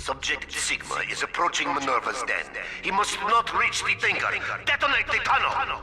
Subject Sigma is approaching Minerva's Den. He must not reach the Thinker. Detonate the tunnel!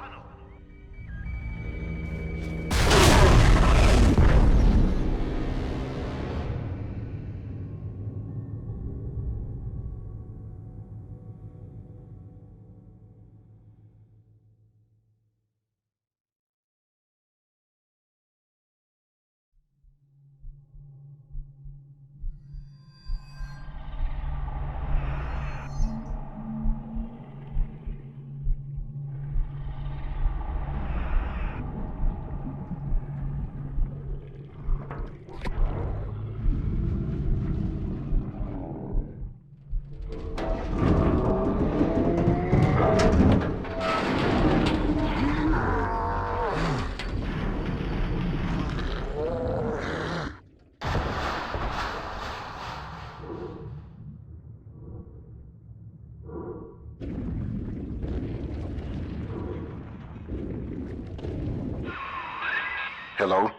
Hello?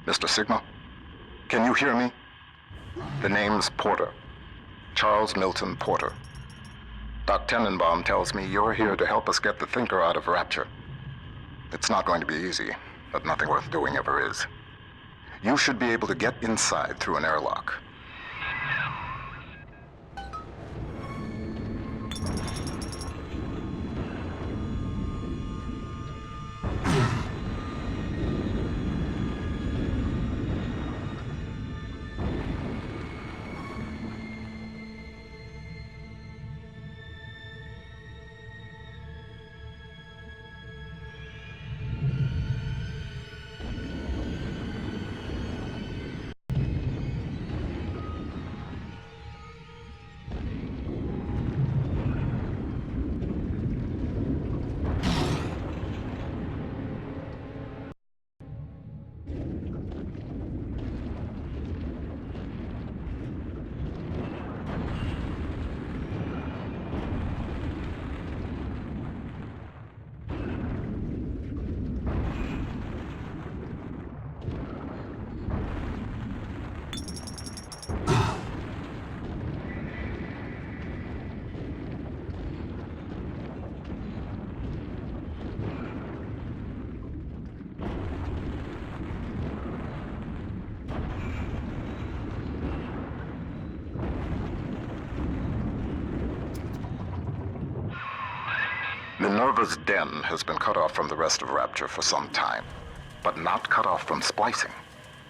Mr. Sigma? Can you hear me? The name's Porter. Charles Milton Porter. Doc Tenenbaum tells me you're here to help us get the Thinker out of Rapture. It's not going to be easy, but nothing worth doing ever is. You should be able to get inside through an airlock. Minerva's Den has been cut off from the rest of Rapture for some time, but not cut off from splicing.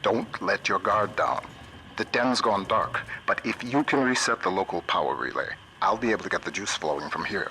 Don't let your guard down. The den's gone dark, but if you can reset the local power relay, I'll be able to get the juice flowing from here.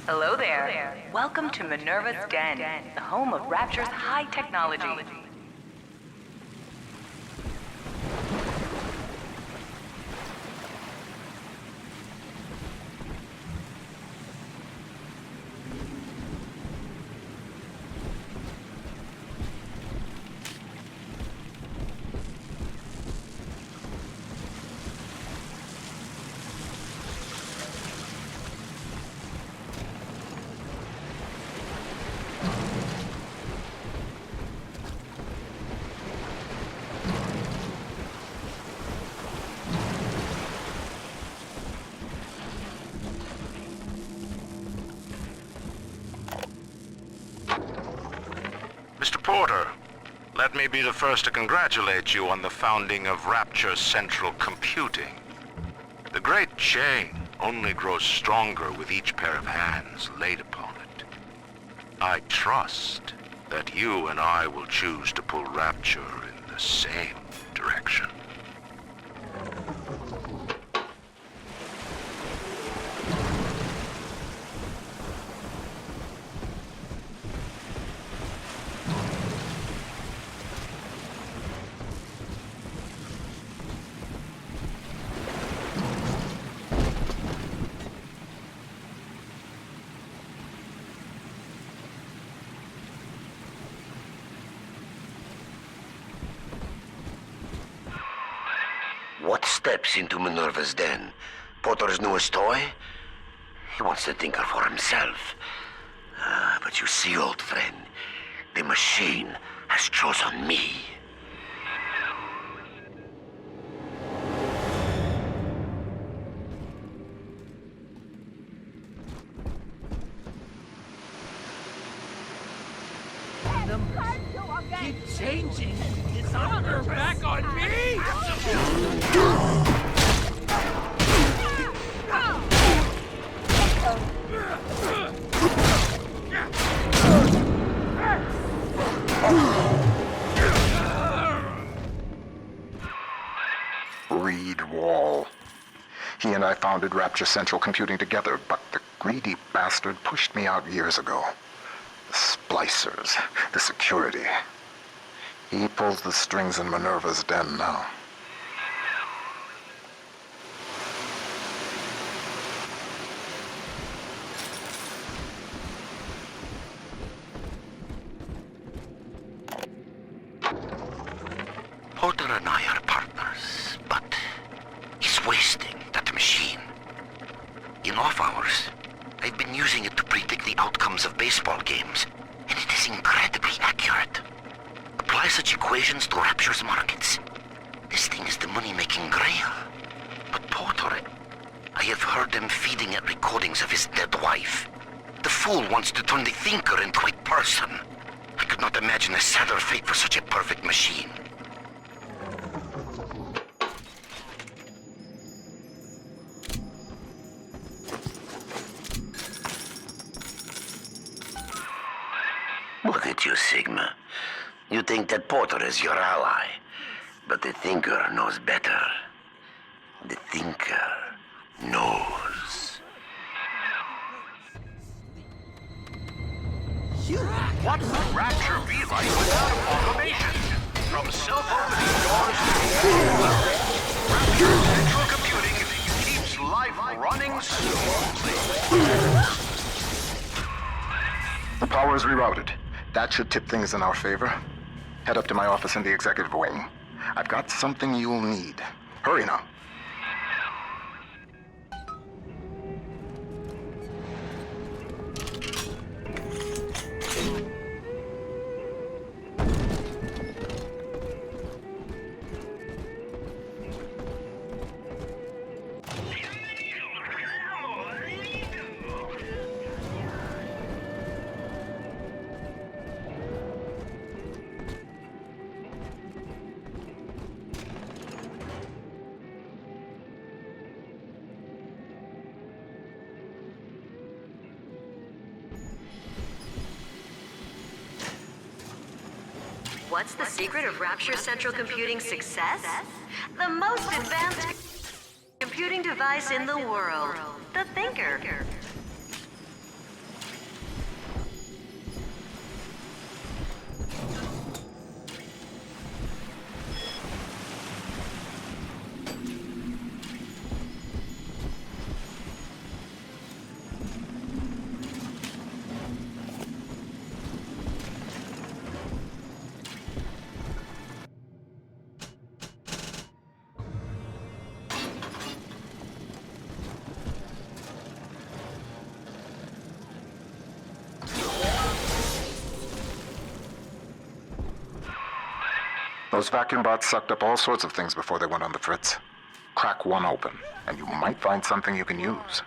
Hello there. Welcome to Minerva Den, the home of Rapture's high technology. Mr. Porter, let me be the first to congratulate you on the founding of Rapture Central Computing. The great chain only grows stronger with each pair of hands laid upon it. I trust that you and I will choose to pull Rapture in the same direction. steps into Minerva's Den. Porter's newest toy? He wants to tinker for himself. But you see, old friend, the machine has chosen me. Keep changing. Is honor back on me? Reed Wahl. He and I founded Rapture Central Computing together, but the greedy bastard pushed me out years ago. The splicers, the security. He pulls the strings in Minerva's Den now. Porter and I are partners, but he's wasting that machine. In off hours, I've been using it to predict the outcomes of baseball games, and it is incredibly accurate. Apply such equations to Rapture's markets. This thing is the money-making grail. But Porter, I have heard them feeding it recordings of his dead wife. The fool wants to turn the thinker into a person. I could not imagine a sadder fate for such a perfect machine. Look at you, Sigma. You think that Porter is your ally, but the Thinker knows better. The Thinker knows. What would Rapture be like without automation? From self-opening doors to Rapture Central Computing keeps life running smoothly. The power is rerouted. That should tip things in our favor. Head up to my office in the executive wing. I've got something you'll need. Hurry now. What's the secret of Rapture Central Computing's success? The most advanced computing device in the world, the Thinker. Those vacuum bots sucked up all sorts of things before they went on the fritz. Crack one open, and you might find something you can use.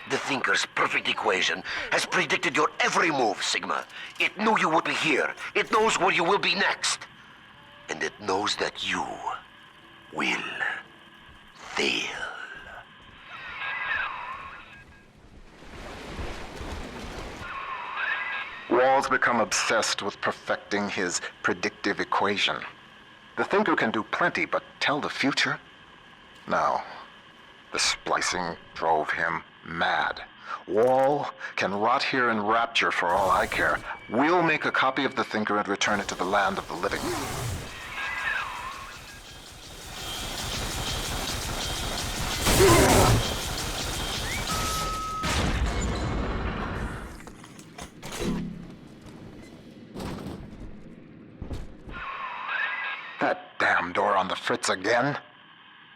The Thinker's perfect equation has predicted your every move, Sigma. It knew you would be here. It knows where you will be next. And it knows that you will fail. Wahl's become obsessed with perfecting his predictive equation. The thinker can do plenty, but tell the future? No. The splicing drove him mad. Wahl can rot here in Rapture for all I care. We'll make a copy of the thinker and return it to the land of the living. That damn door on the fritz again?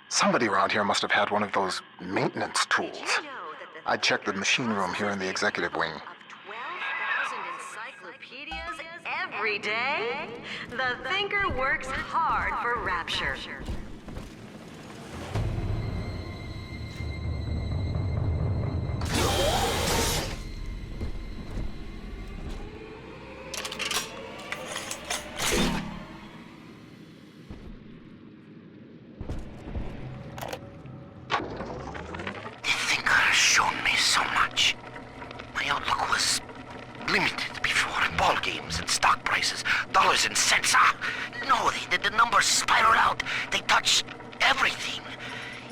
Somebody around here must have had one of those maintenance tools. I checked the machine room here in the executive wing. 12,000 encyclopedias every day? The thinker works hard for Rapture. Limited before ball games and stock prices, dollars and cents. No, the numbers spiral out. They touch everything.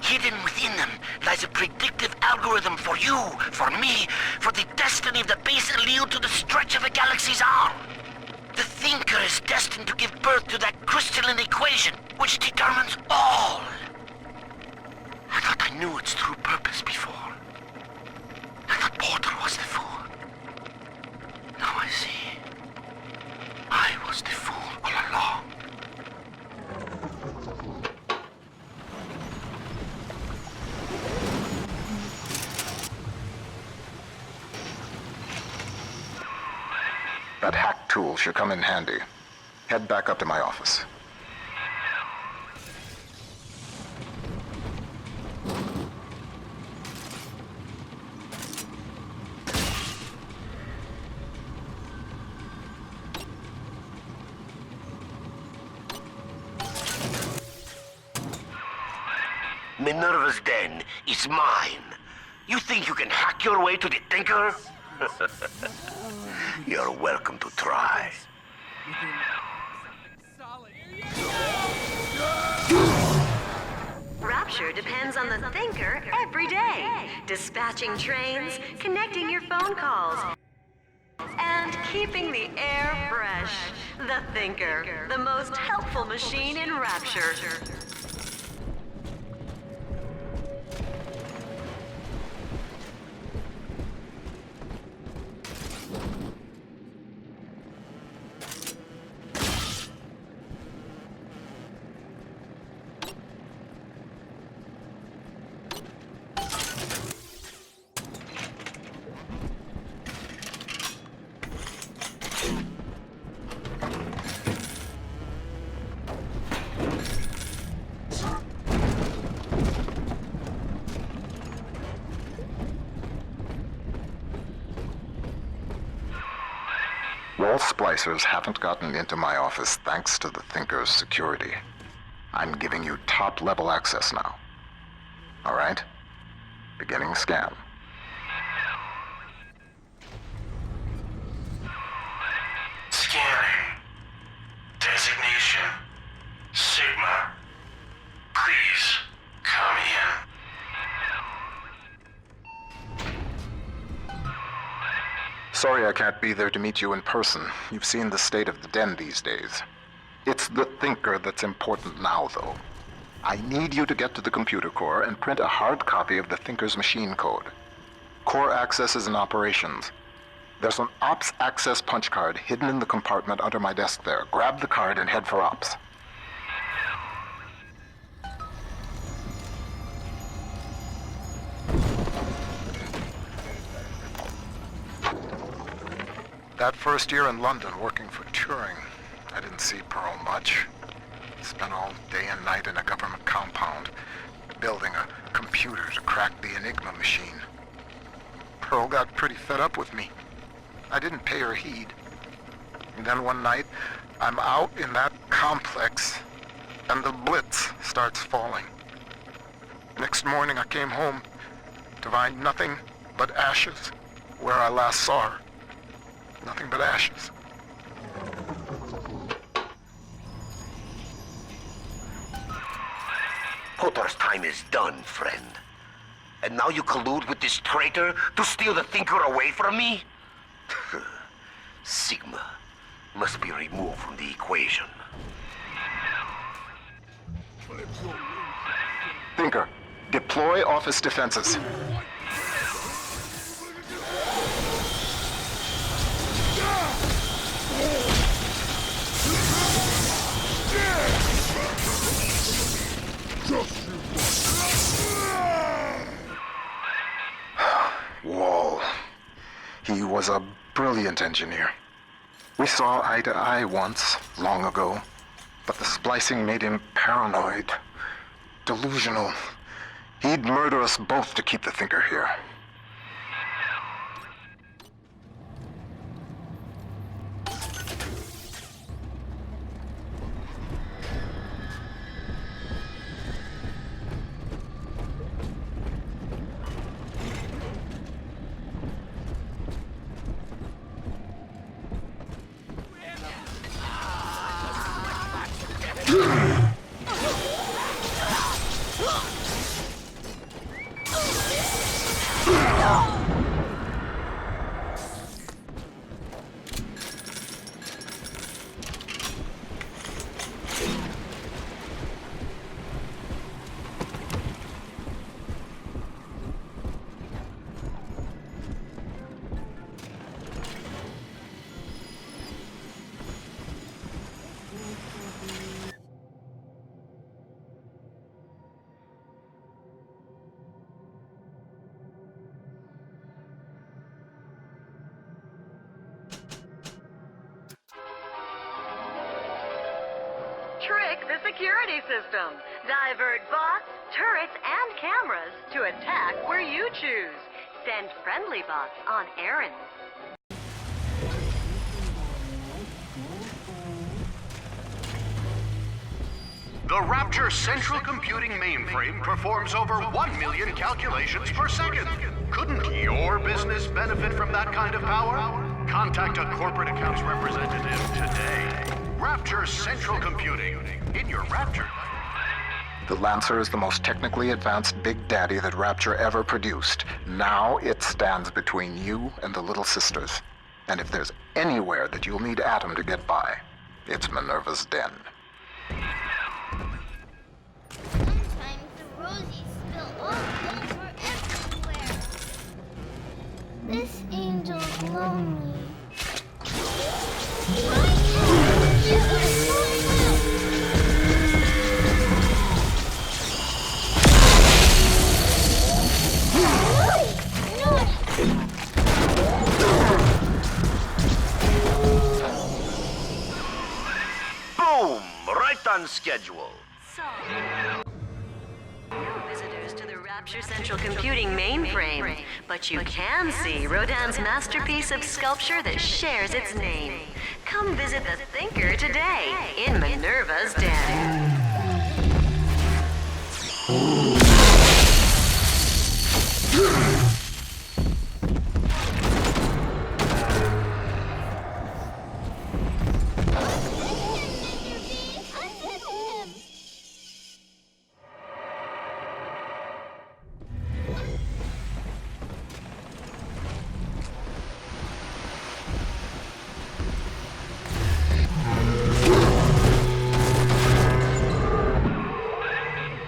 Hidden within them lies a predictive algorithm for you, for me, for the destiny of the base allele to the stretch of a galaxy's arm. The thinker is destined to give birth to that crystalline equation, which determines all. I thought I knew its true purpose before. I thought Porter was the fool. Now I see. I was the fool all along. That hack tool should come in handy. Head back up to my office. Minerva Den is mine. You think you can hack your way to the thinker? You're welcome to try. Rapture depends on the thinker every day. Dispatching trains, connecting your phone calls, and keeping the air fresh. The thinker, the most helpful machine in Rapture. Wahl splicers haven't gotten into my office thanks to the thinker's security. I'm giving you top-level access now. All right? Beginning scan. Scanning. Designation. Sigma. Please, come in. Sorry I can't be there to meet you in person. You've seen the state of the den these days. It's the thinker that's important now, though. I need you to get to the computer core and print a hard copy of the thinker's machine code. Core accesses and operations. There's an ops access punch card hidden in the compartment under my desk there. Grab the card and head for ops. That first year in London working for Turing, I didn't see Pearl much. Spent all day and night in a government compound, building a computer to crack the Enigma machine. Pearl got pretty fed up with me. I didn't pay her heed. And then one night, I'm out in that complex, and the blitz starts falling. Next morning I came home to find nothing but ashes where I last saw her. Nothing but ashes. Porter's time is done, friend. And now you collude with this traitor to steal the Thinker away from me? Sigma must be removed from the equation. Thinker, deploy office defenses. Wahl. He was a brilliant engineer. We saw eye to eye once, long ago, but the splicing made him paranoid, delusional. He'd murder us both to keep the Thinker here. Trick the security system. Divert bots, turrets, and cameras to attack where you choose. Send friendly bots on errands. The Rapture Central Computing mainframe performs over 1 million calculations per second. Couldn't your business benefit from that kind of power? Contact a corporate accounts representative today. Rapture Central Computing. In your Rapture. The Lancer is the most technically advanced Big Daddy that Rapture ever produced. Now it stands between you and the Little Sisters. And if there's anywhere that you'll need Atom to get by, it's Minerva's Den. Sometimes the rosies spill all over everywhere. This angel's lonely. Boom! Right on schedule. So, no visitors to the Rapture Central Computing mainframe, but you can see Rodin's masterpiece of sculpture that shares its name. Come visit the Thinker today in Minerva's Den.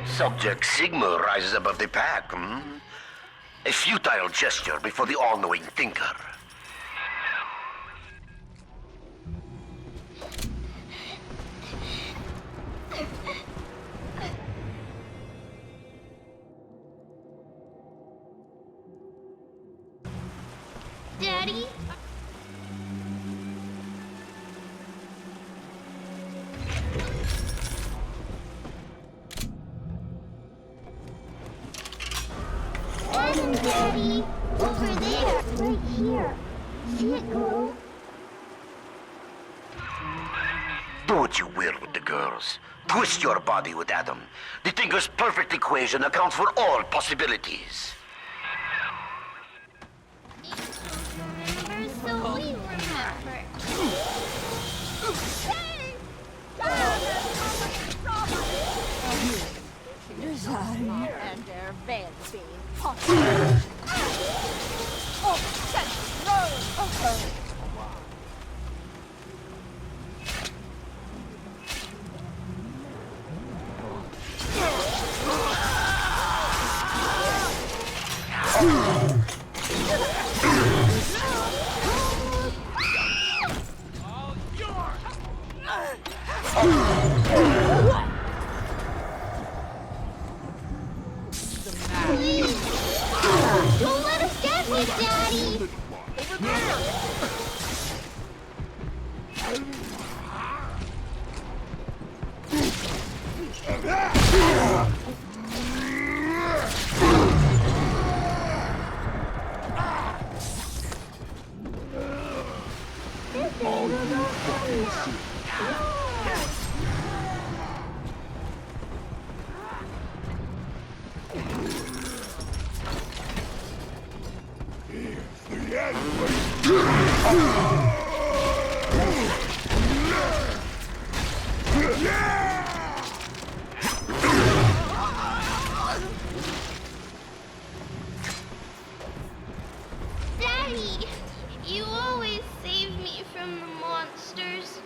Subject Sigma rises above the pack, A futile gesture before the all-knowing Thinker. Daddy? Adam, Daddy! Over there! Right here! See it glow? Do what you will with the girls. Twist your body with Adam. The Thinker's perfect equation accounts for all possibilities. So we remember. Well being possible. Oh, Central! Don't let us get me, Daddy! Daddy, you always save me from the monsters.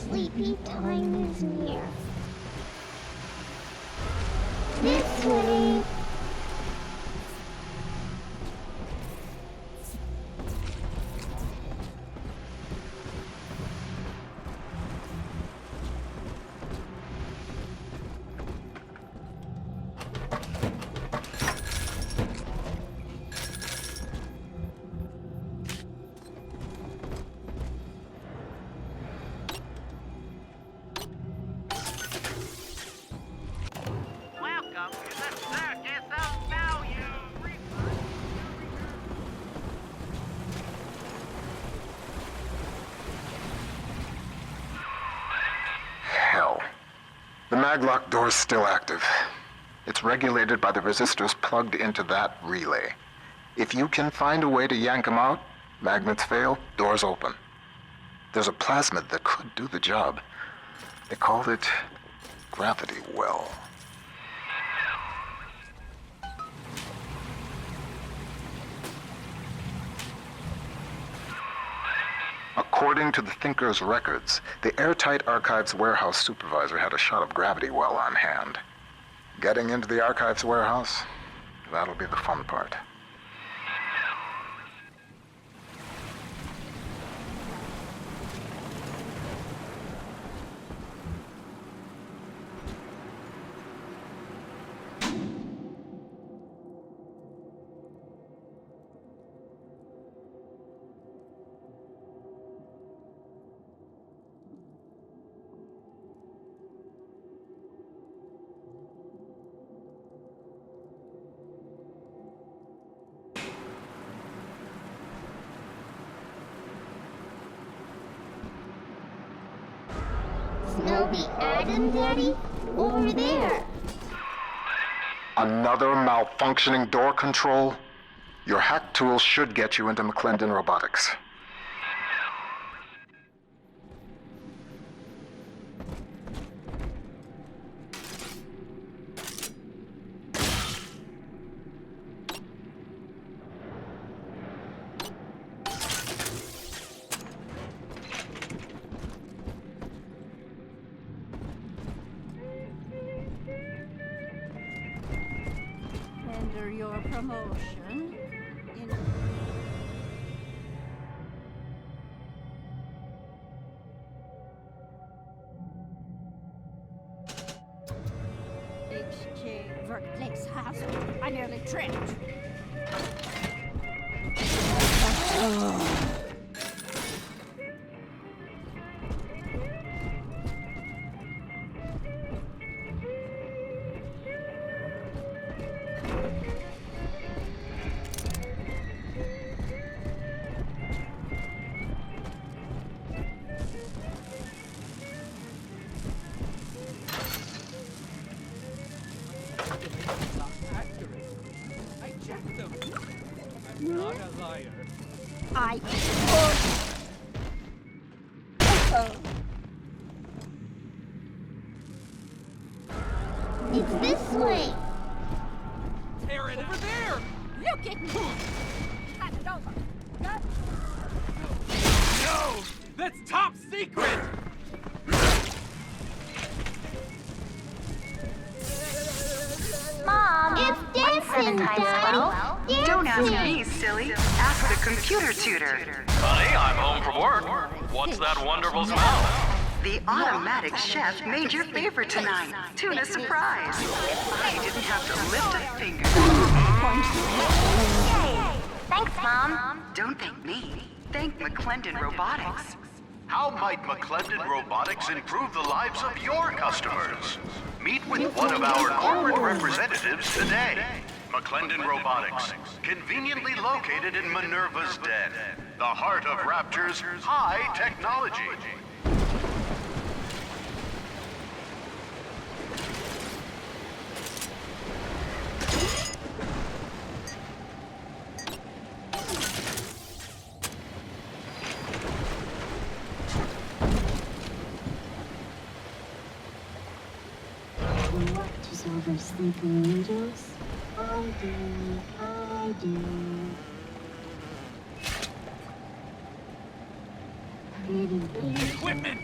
Sleepy time is near. This way. Welcome to the circus of value. Hell. The maglock door's still active. It's regulated by the resistors plugged into that relay. If you can find a way to yank them out, magnets fail, doors open. There's a plasmid that could do the job. They called it Gravity Well. According to the Thinker's records, the Air-Tite Archives warehouse supervisor had a shot of Gravity Well on hand. Getting into the archives warehouse, that'll be the fun part. Snowy Adam, Daddy? Over there. Another malfunctioning door control? Your hack tools should get you into McClendon Robotics. Tender your promotion in exchange workplace hazard. I nearly tripped. It's this way. Tear it over there! Look at me! Hand it over. No! That's top secret! Mom, it's dancing time. Don't ask me, silly. Ask the computer tutor. Honey, I'm home from work. What's that wonderful smell? The automatic chef made your favorite tonight. Tuna surprise. You didn't have to lift a finger. Thanks, Mom. Don't thank me. Thank McClendon Robotics. How might McClendon Robotics improve the lives of your customers? Meet with one of our corporate representatives today. McClendon Robotics, conveniently located in Minerva's Den, the heart of Rapture's high technology. Over sleeping angels? I do. Pretty please. Equipment!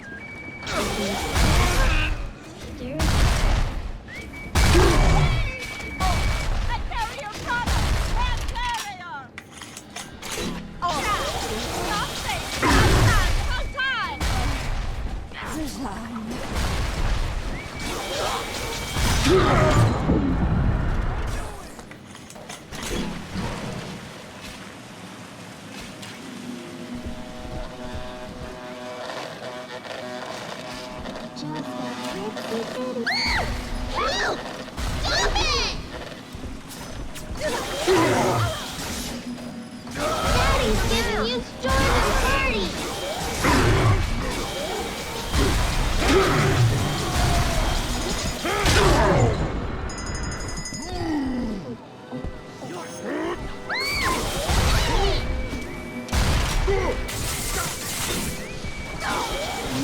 Daddy's giving you joy to the party.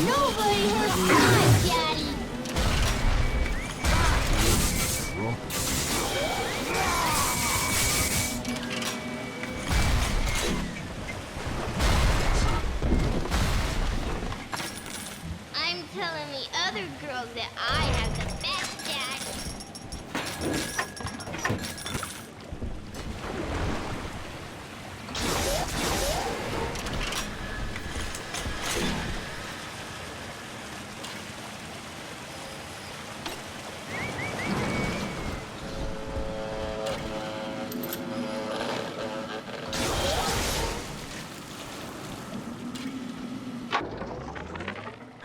Nobody hurts my daddy. I'm telling the other girls that I have the best dad.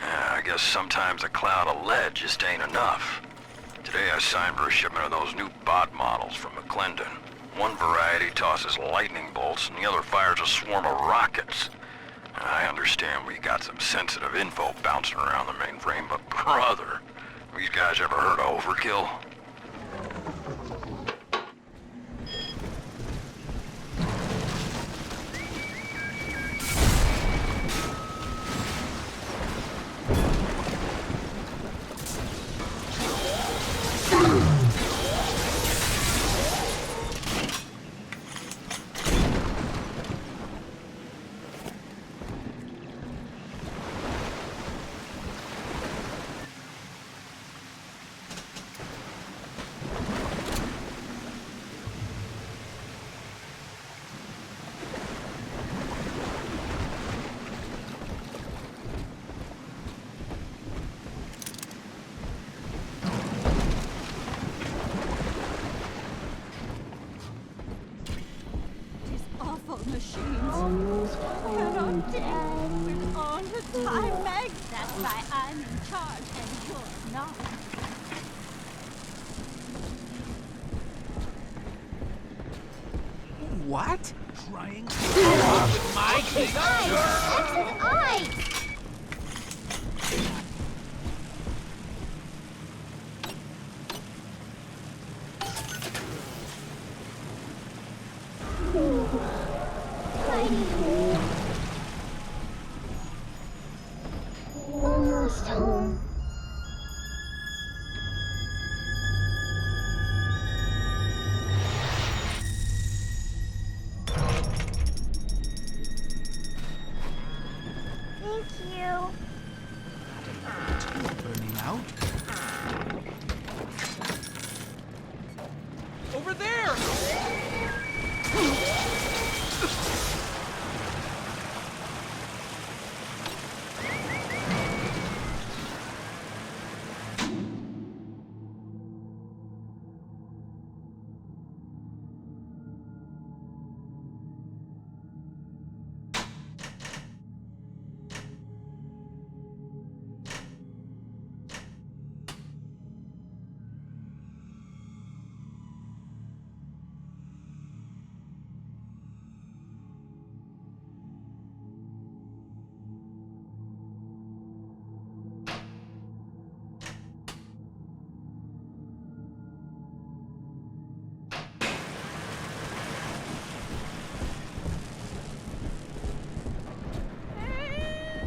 I guess sometimes a cloud of lead just ain't enough. Today I signed for a shipment of those new bot models from McClendon. One variety tosses lightning bolts and the other fires a swarm of rockets. I understand we got some sensitive info bouncing around the mainframe, but brother, these guys ever heard of overkill? Almost home, Daddy. With all the time, Meg. That's why I'm in charge and you're not. What? Trying to with my Exit eyes! Exit eyes! you. Burning out. Over there!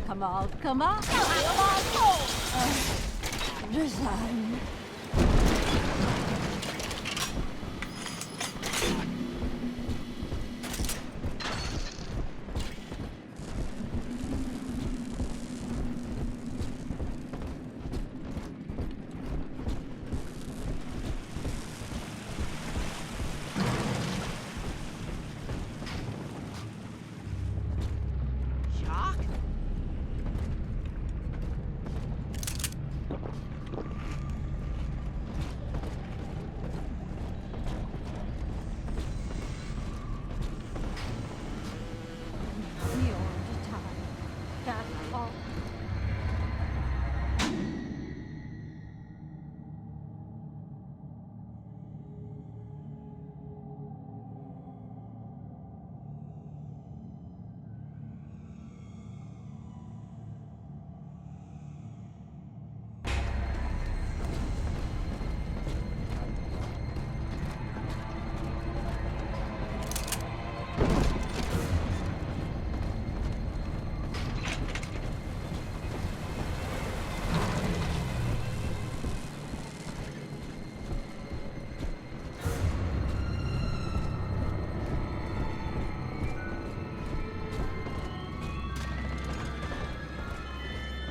Come on, come on. Resign.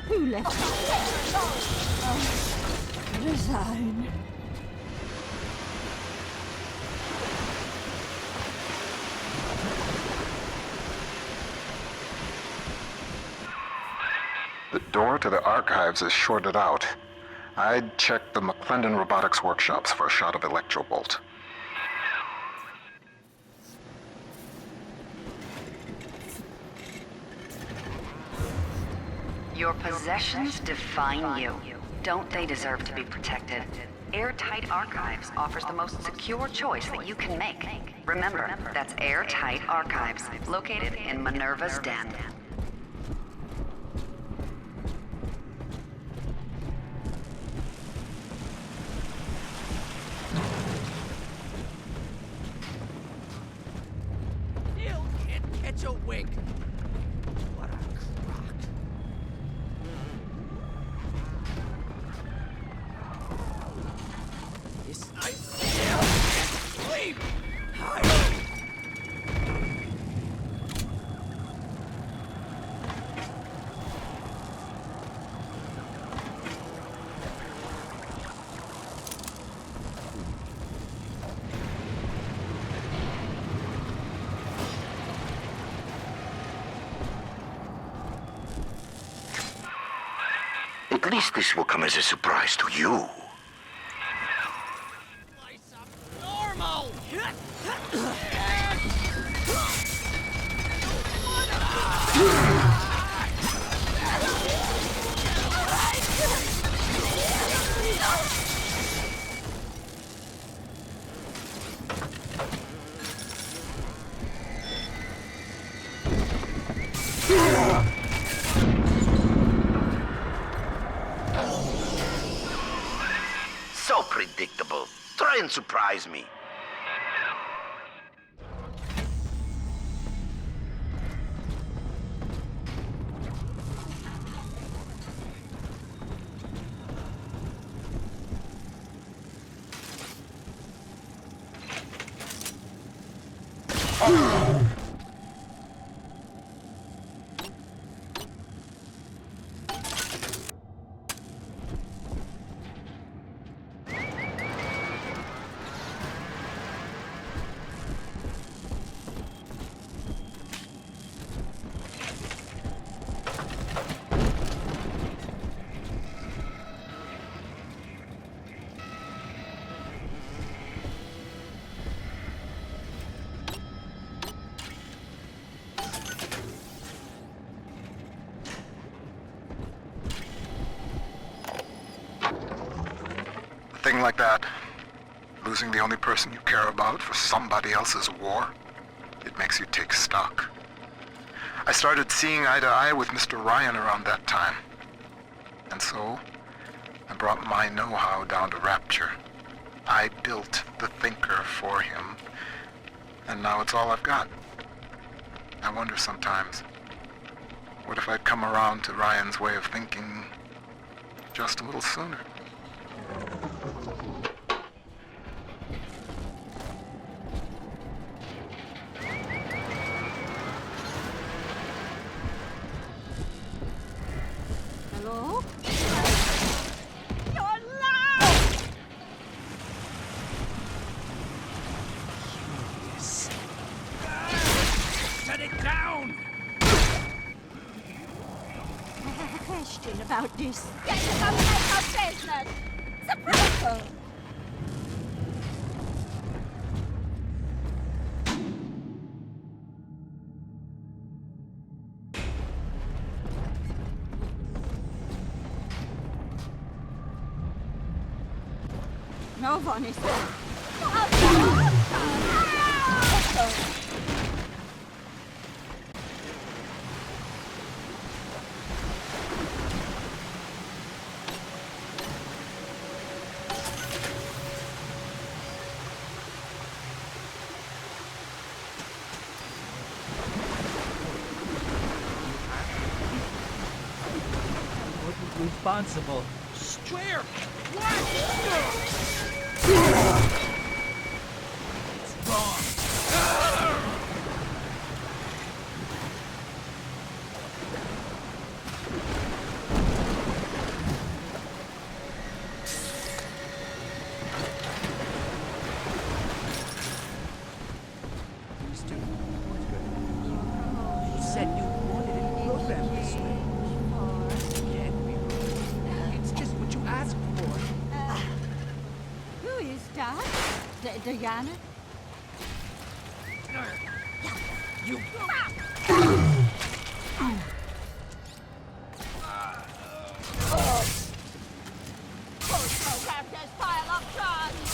Who left? Resign. The door to the archives is shorted out. I'd check the McClendon Robotics workshops for a shot of Electrobolt. Your possessions define you. Don't they deserve to be protected? Air-Tite Archives offers the most secure choice that you can make. Remember, that's Air-Tite Archives, located in Minerva's Den. Still can't catch a wink. What a crock. I still can't sleep! At least this will come as a surprise to you. Normal! So predictable. Try and surprise me. thing like that, losing the only person you care about for somebody else's war, it makes you take stock. I started seeing eye to eye with Mr. Ryan around that time. And so, I brought my know-how down to Rapture. I built the Thinker for him, and now it's all I've got. I wonder sometimes, what if I'd come around to Ryan's way of thinking just a little sooner? Hello? You're loud! Yes. Shut it down! A question about this. Get to come make our business! Surprise! No one is there. Responsible. Where? What? It's wrong. Mister Porter, you said you wanted it programmed this way. It's just what you asked for. Who is that? Diana? You. Raptors pile up guns!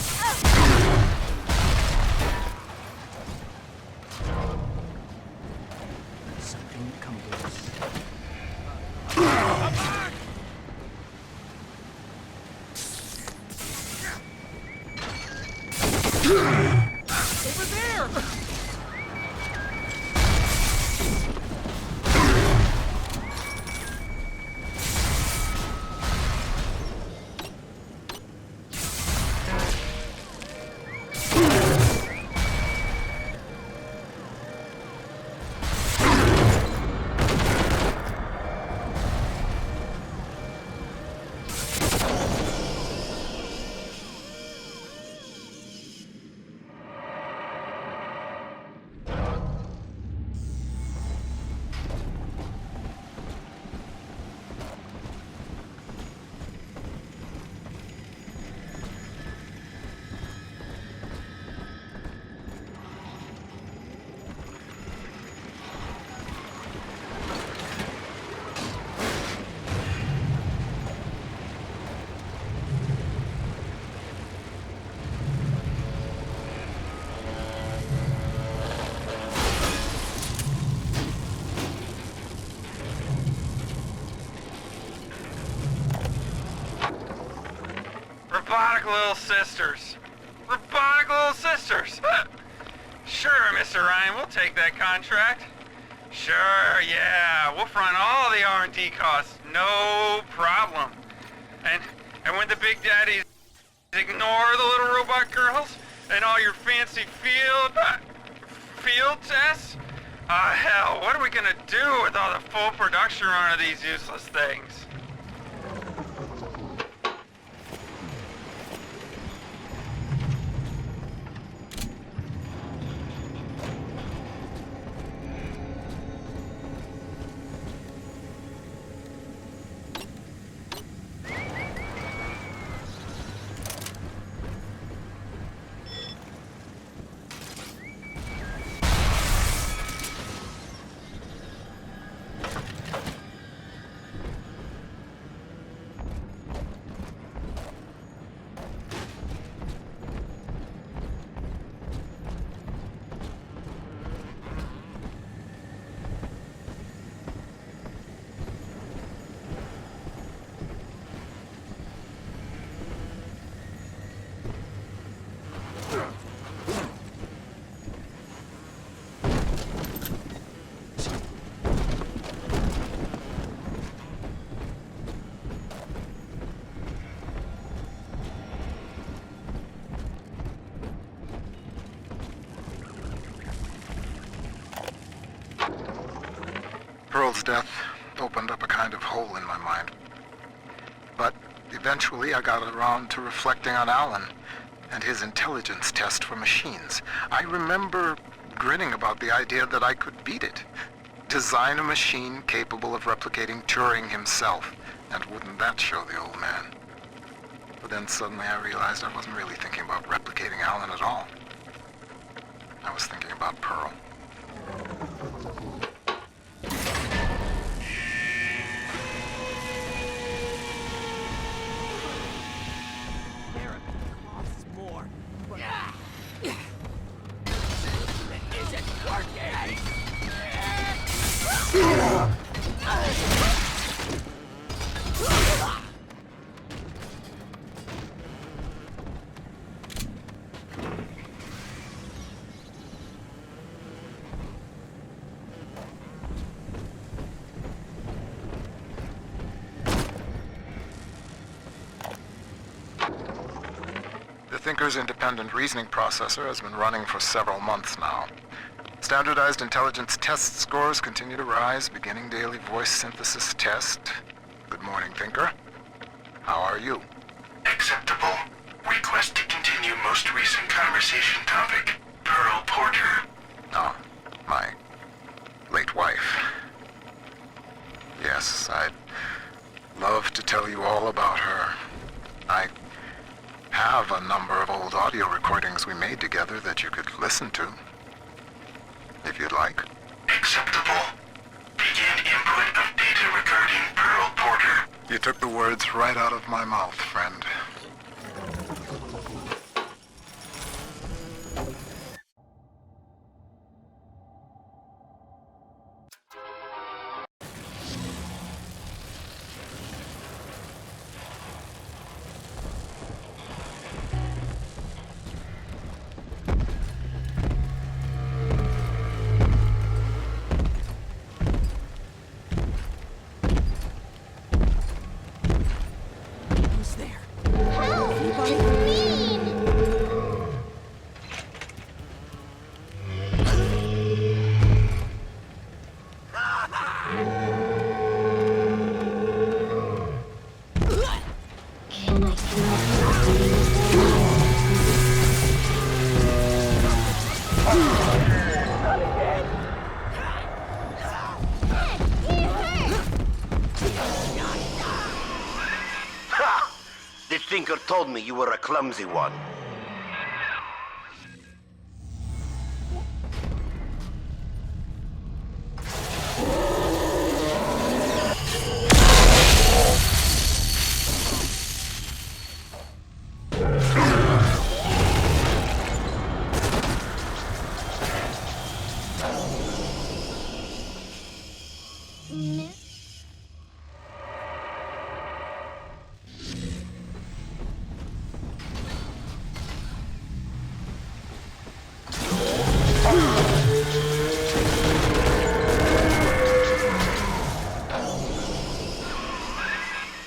Something come to us. Over there! Robotic little sisters. Robotic little sisters. Sure, Mr. Ryan, we'll take that contract. Sure, yeah, we'll front all the R&D costs, no problem. And when the big daddies ignore the little robot girls and all your fancy field tests, hell, what are we gonna do with all the full production run of these useless things? Charles' death opened up a kind of hole in my mind. But eventually I got around to reflecting on Alan and his intelligence test for machines. I remember grinning about the idea that I could beat it. Design a machine capable of replicating Turing himself, and wouldn't that show the old man? But then suddenly I realized I wasn't really thinking about replicating Alan at all. I was thinking about Pearl. Therapy costs more. But it isn't working! The Thinker's independent reasoning processor has been running for several months now. Standardized intelligence test scores continue to rise, beginning daily voice synthesis test. Good morning, Thinker. How are you? Acceptable. Request to continue most recent conversation topic. Pearl Porter. Oh, my late wife. Yes, I'd love to tell you all about her. I have a number of old audio recordings we made together that you could listen to, if you'd like. Acceptable. Begin input of data regarding Pearl Porter. You took the words right out of my mouth, friend. Who's there? Can I Ha! The Thinker told me you were a clumsy one.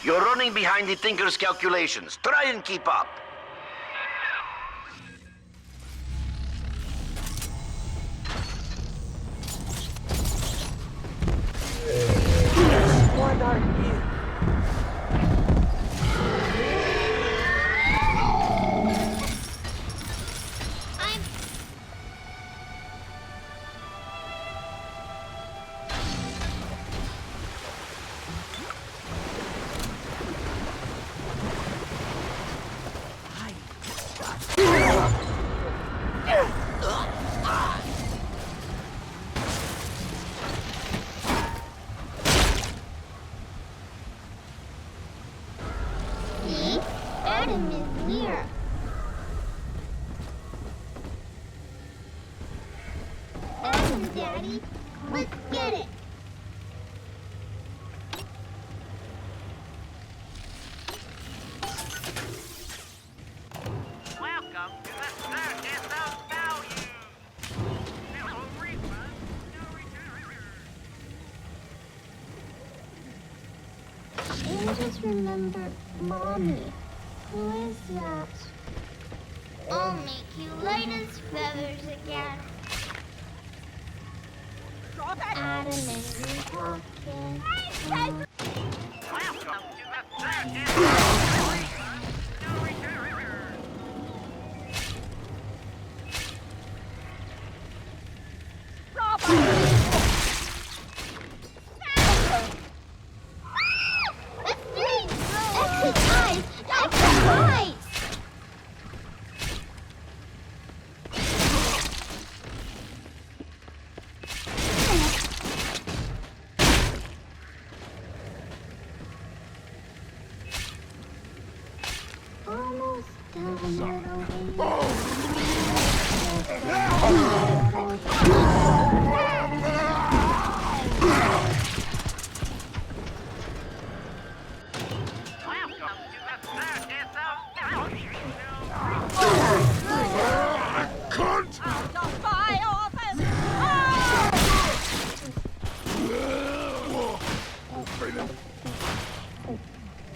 You're running behind the Thinker's calculations. Try and keep up. What are you? see? Adam is here. Adam, Daddy. Let's get it. Welcome to the circus of value. No refund, no return. I just remember Mommy. Who is that? I'll make you light as feathers again. Adam and Eve talking. Welcome to the circus. Exercise! Exercise! Almost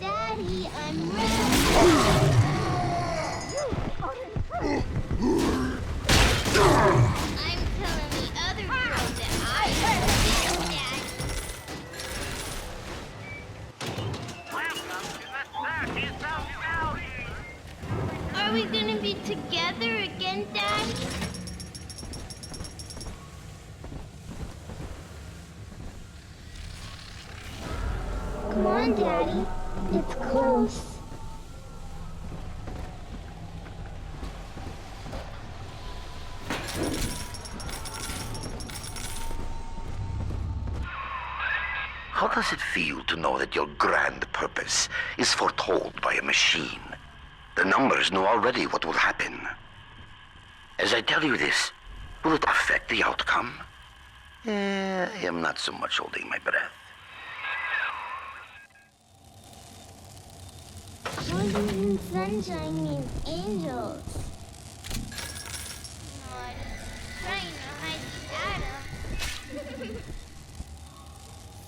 Daddy, I'm ready. I'm telling the other girls that I am Daddy. Are we gonna be together again, Daddy? Come on, Daddy. It's close. How does it feel to know that your grand purpose is foretold by a machine? The numbers know already what will happen. As I tell you this, will it affect the outcome? I am not so much holding my breath. Roses and sunshine means angels. Trying to hide Adam.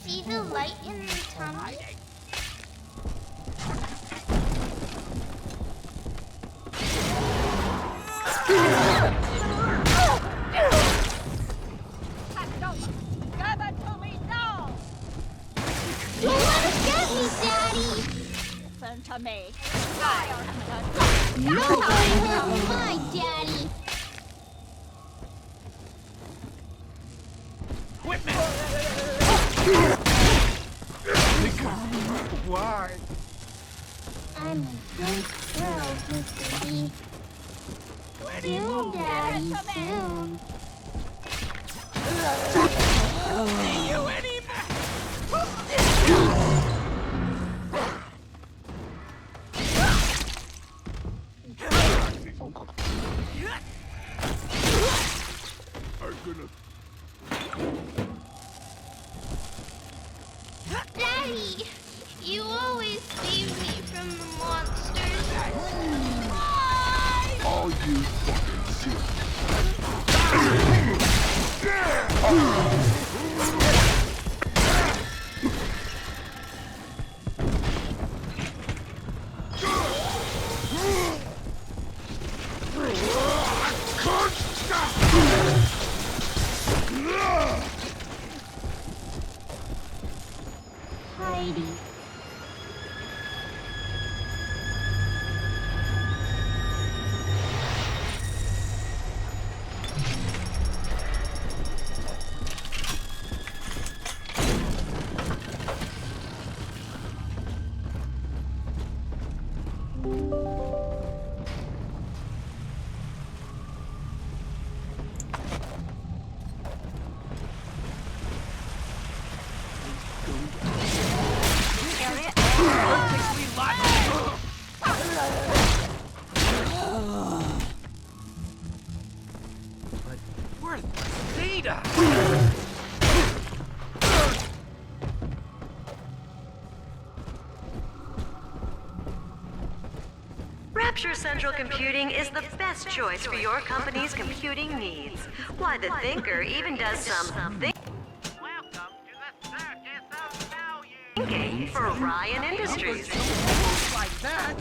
See the light in the tunnel? Give it to me now! Don't let us get me, Daddy! Listen to me. Nobody hurt my Daddy! Why? I'm a good girl, Mr. B. Soon, Daddy, soon. Daddy, you always save me from the monsters. All you fucking Heidi. But where's the data? Rapture Central Computing is the best choice for your company's computing needs. Why, the Thinker even does some thinking for Orion Industries. Like that?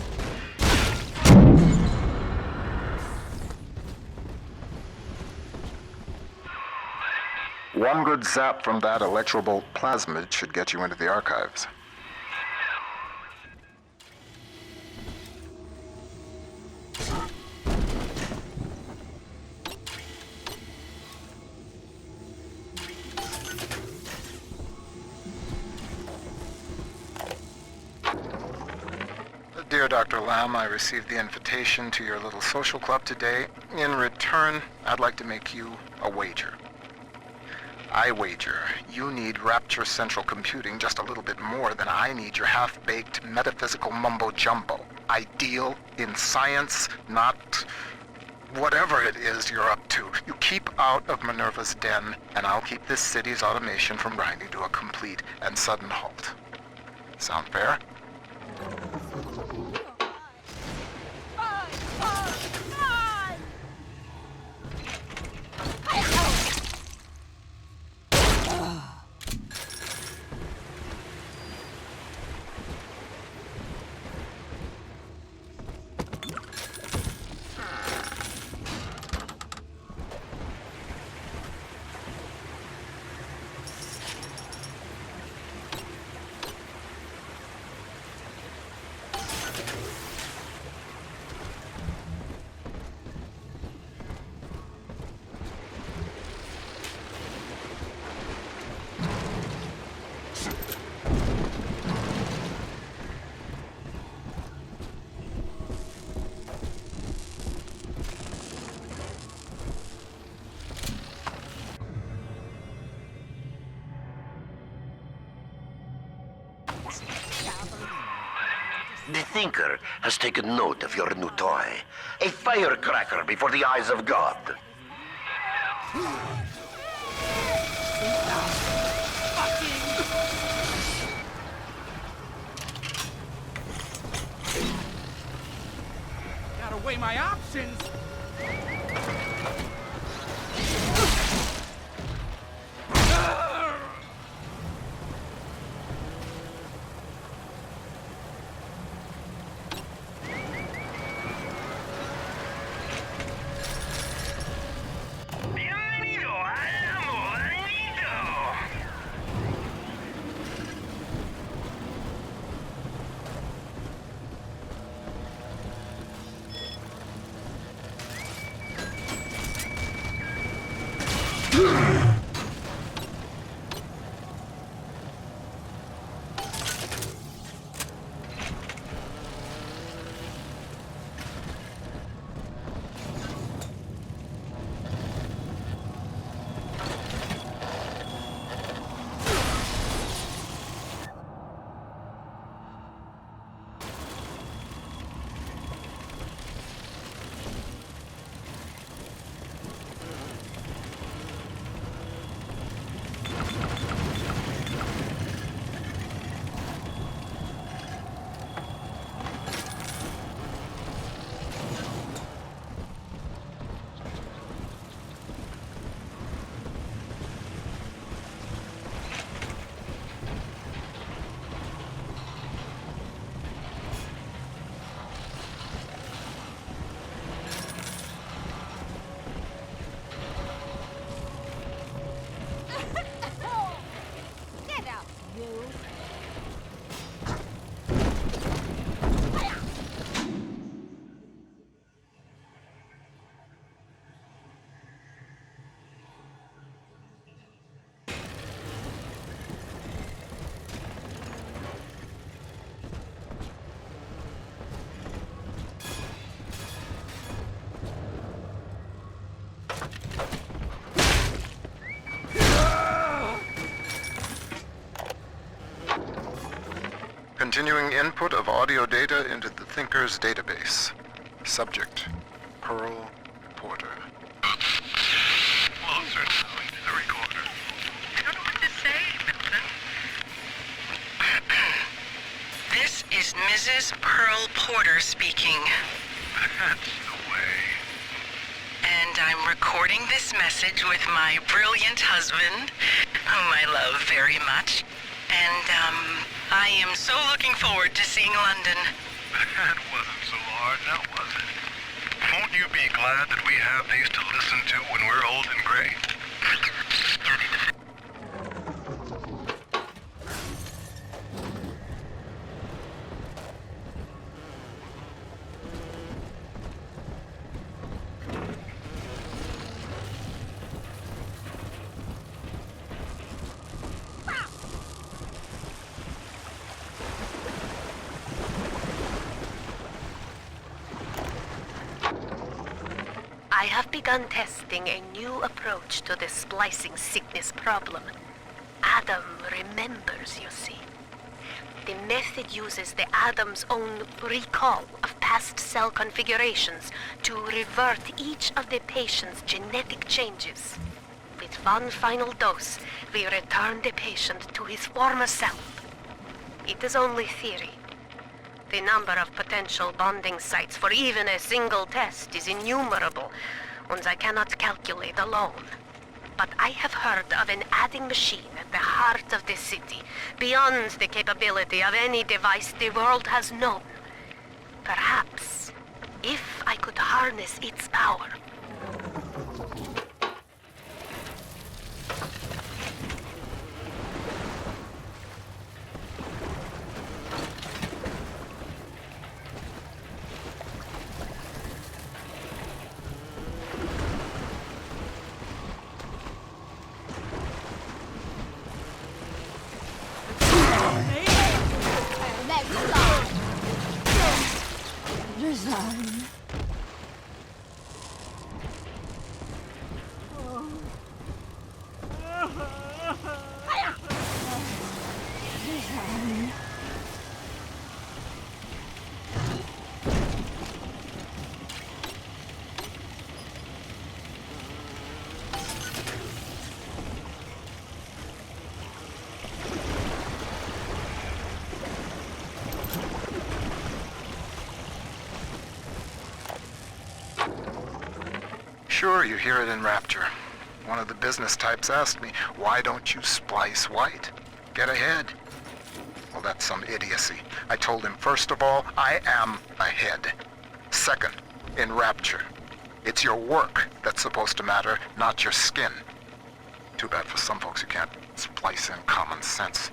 One good zap from that electrobolt plasmid should get you into the archives. Dear Dr. Lamb, I received the invitation to your little social club today. In return, I'd like to make you a wager. I wager you need Rapture Central Computing just a little bit more than I need your half-baked metaphysical mumbo-jumbo. Ideal in science, not whatever it is you're up to. You keep out of Minerva's Den, and I'll keep this city's automation from grinding to a complete and sudden halt. Sound fair? The Thinker has taken note of your new toy. A firecracker before the eyes of God. Gotta weigh my options. Continuing input of audio data into the Thinker's database. Subject, Pearl Porter. Closer now into the recorder. I don't know what to say, Milton. This is Mrs. Pearl Porter speaking. That's the way. And I'm recording this message with my brilliant husband, whom I love very much. And, I am so looking forward to seeing London. That wasn't so hard, now was it? Won't you be glad that we have these to listen to when we're old and gray? I have begun testing a new approach to the splicing sickness problem. Adam remembers, you see. The method uses the Adam's own recall of past cell configurations to revert each of the patient's genetic changes. With one final dose, we return the patient to his former self. It is only theory. The number of potential bonding sites for even a single test is innumerable, and I cannot calculate alone. But I have heard of an adding machine at the heart of the city, beyond the capability of any device the world has known. Perhaps, if I could harness its power. Design. Design. Sure, you hear it in Rapture. One of the business types asked me, why don't you splice white? Get ahead. Well, that's some idiocy. I told him, first of all, I am ahead. Second, in Rapture, it's your work that's supposed to matter, not your skin. Too bad for some folks who can't splice in common sense.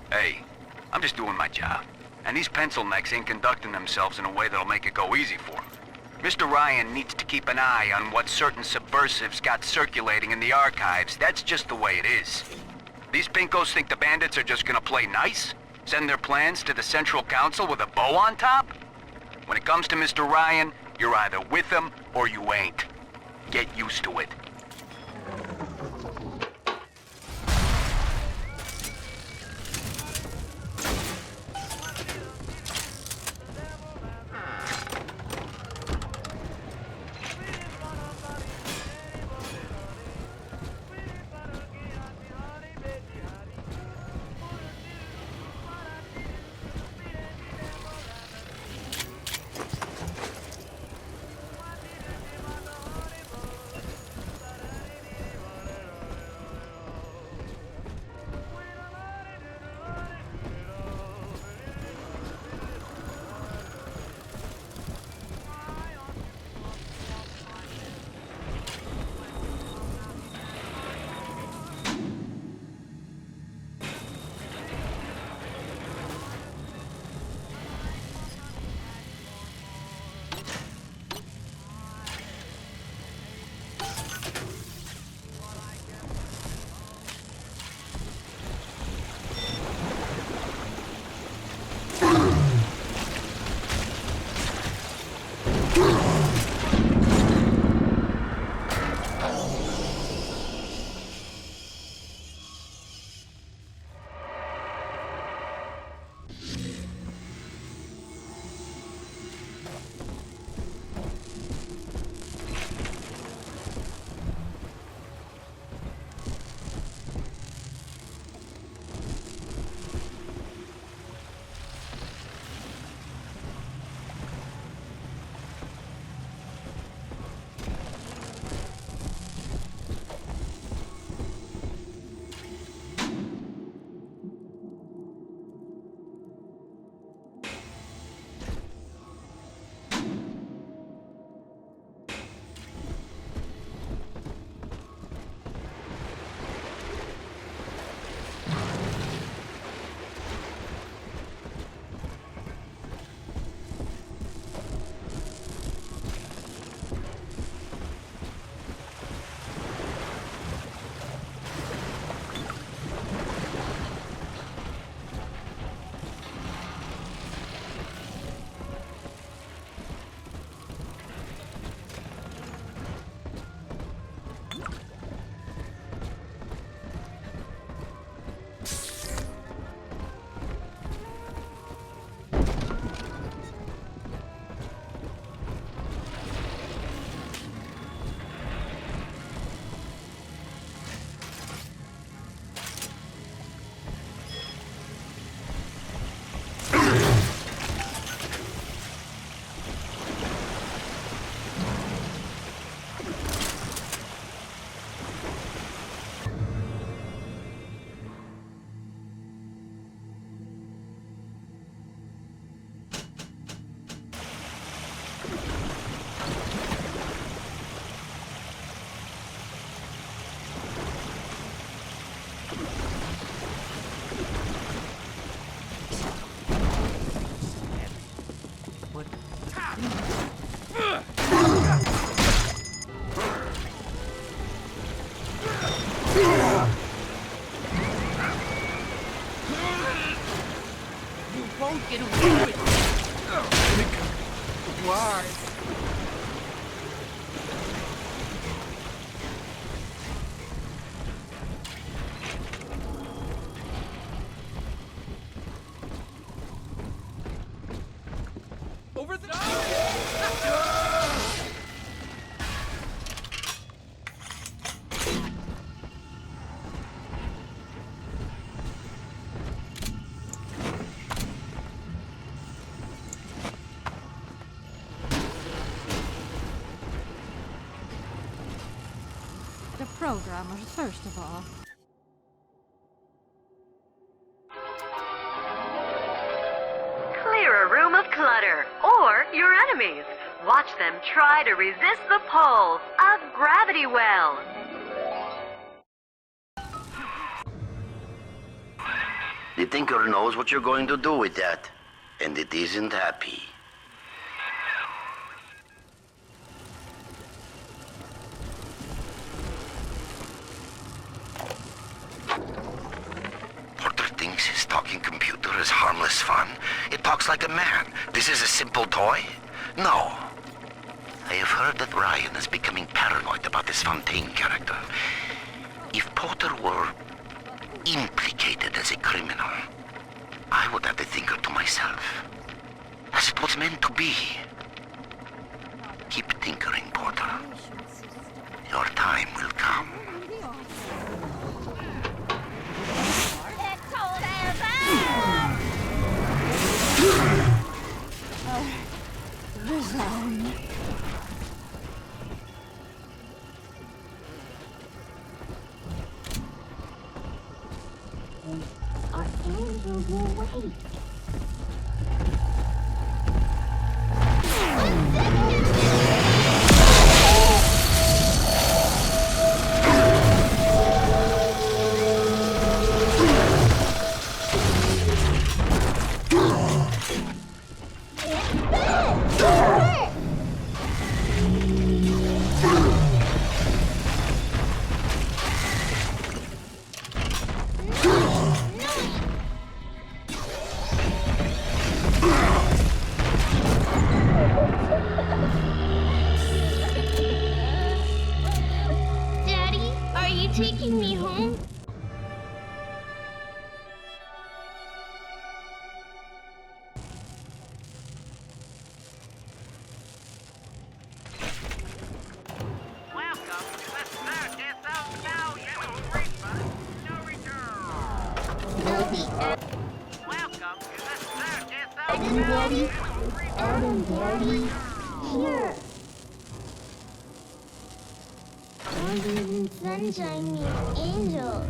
Hey, I'm just doing my job. And these pencil necks ain't conducting themselves in a way that'll make it go easy for them. Mr. Ryan needs to keep an eye on what certain subversives got circulating in the archives. That's just the way it is. These pinkos think the bandits are just gonna play nice? Send their plans to the Central Council with a bow on top? When it comes to Mr. Ryan, you're either with him or you ain't. Get used to it. programmers, first of all. Clear a room of clutter, or your enemies. Watch them try to resist the pull of Gravity Well. The Tinker knows what you're going to do with that, and it isn't happy. Porter thinks his talking computer is harmless fun. It talks like a man. This is a simple toy? No. I have heard that Ryan is becoming paranoid about this Fontaine character. If Porter were implicated as a criminal, I would have the Thinker to myself, as it was meant to be. Keep tinkering, Porter. Your time will come. Resign. Our angels will wait. Daddy, are you taking me home? Adam, Daddy, here. Roses and sunshine meet angels.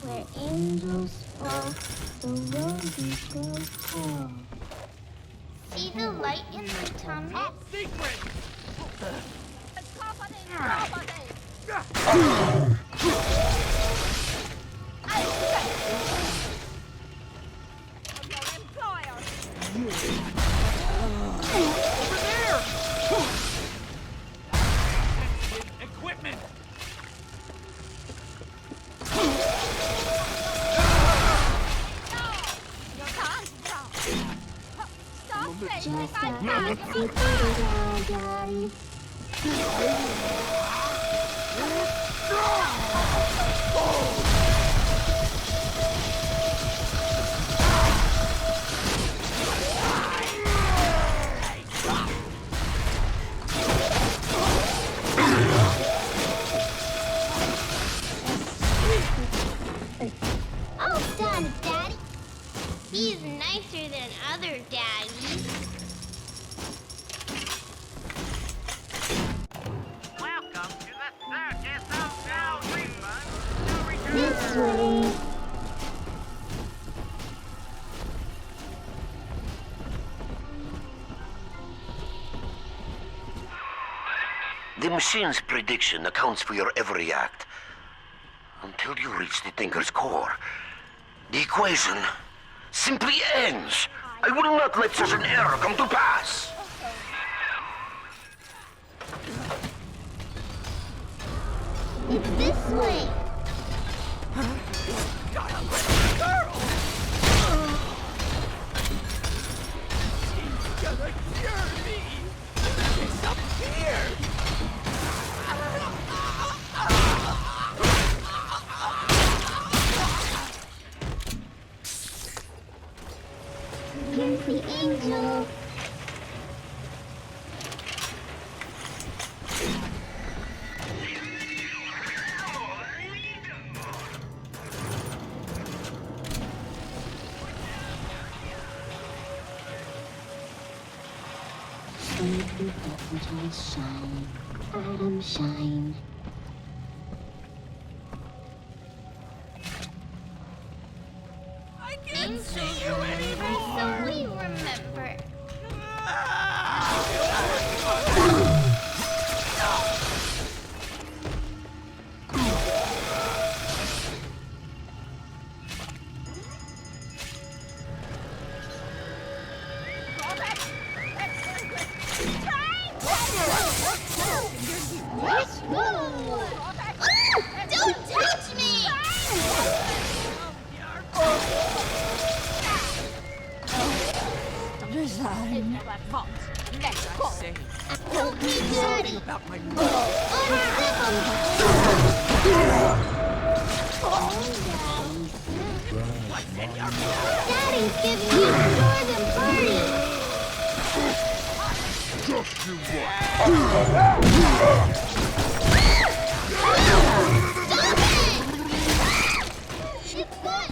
Where angels fall, the roses grow tall. See the light in my tummy? Top secret! Over there! Equipment! Just a fancy photo, Daddy. Oh, Daddy. He's nicer than other daddies. Welcome to the circus of no refund, no return. This way. The machine's prediction accounts for your every act. Until you reach the Tinker's core, the equation simply ends. I will not let such an error come to pass. It's this way. Gotta let the girl! She's gonna cure me! It's up here! Here's the angel. Sleepy petals shine. Atom shine. I can't see you anymore. So we remember. Don't touch me! Design. Let's go. Help me, Daddy! About my Daddy's giving me more than party! Just you what? Stop it! It's not...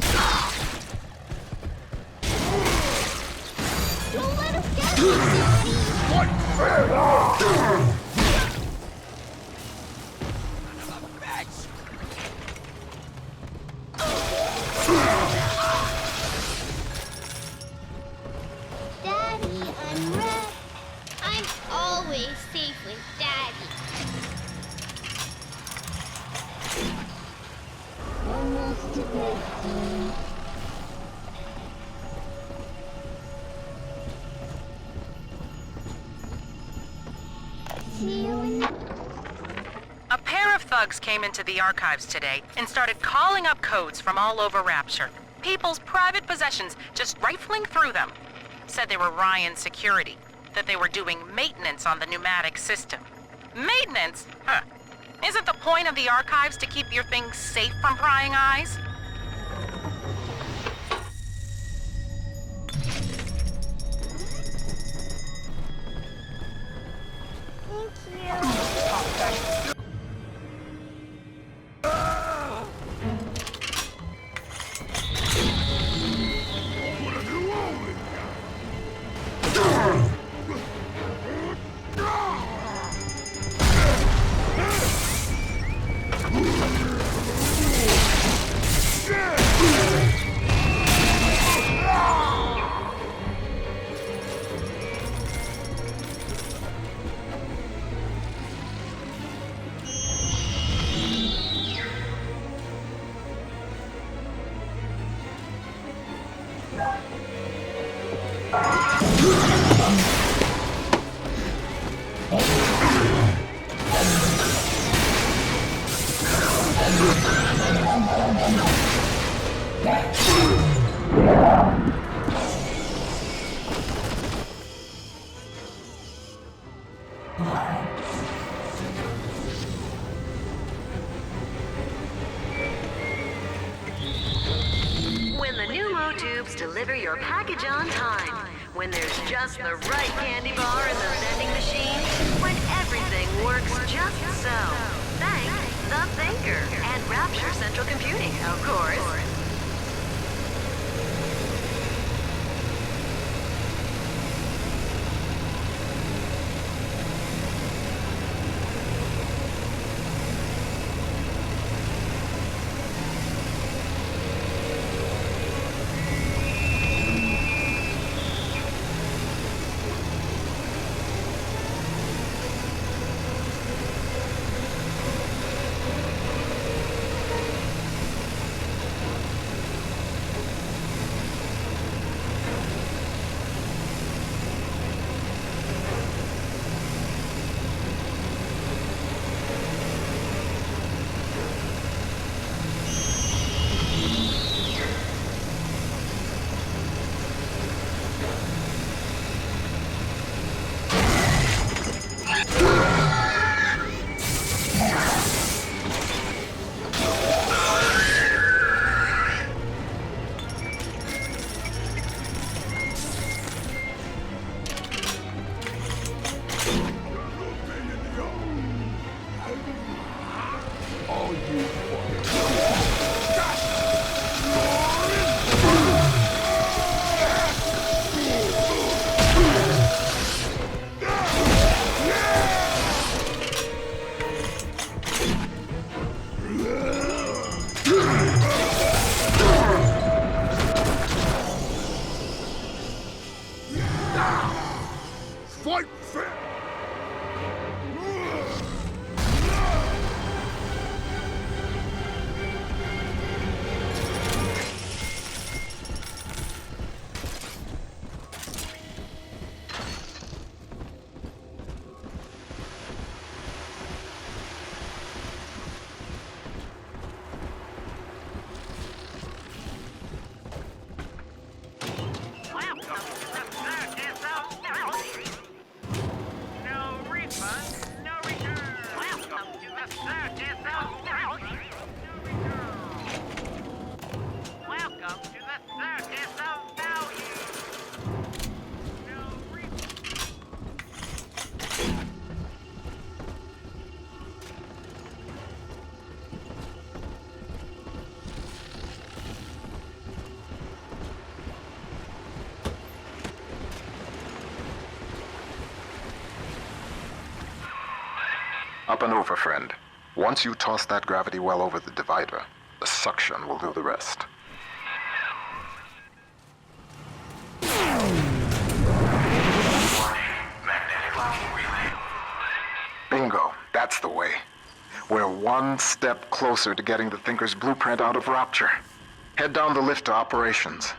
Don't let us get you, Daddy! What? Daddy, I'm red. I'm always safe with Daddy. Almost to bedtime. See you in the... A pair of thugs came into the archives today and started calling up codes from all over Rapture. People's private possessions, just rifling through them. Said they were Ryan security, that they were doing maintenance on the pneumatic system. Maintenance? Huh. Isn't the point of the archives to keep your things safe from prying eyes? When the Numo tubes deliver your package on time. When there's just the right candy bar in the vending machine. When everything works just so. Thank the Thinker and Rapture Central Computing, of course. the circus of value. Welcome to the circus of value. Up and over, friend. Once you toss that gravity well over the divider, the suction will do the rest. Magnetic locking relay. Bingo. That's the way. We're one step closer to getting the Thinker's blueprint out of Rapture. Head down the lift to operations.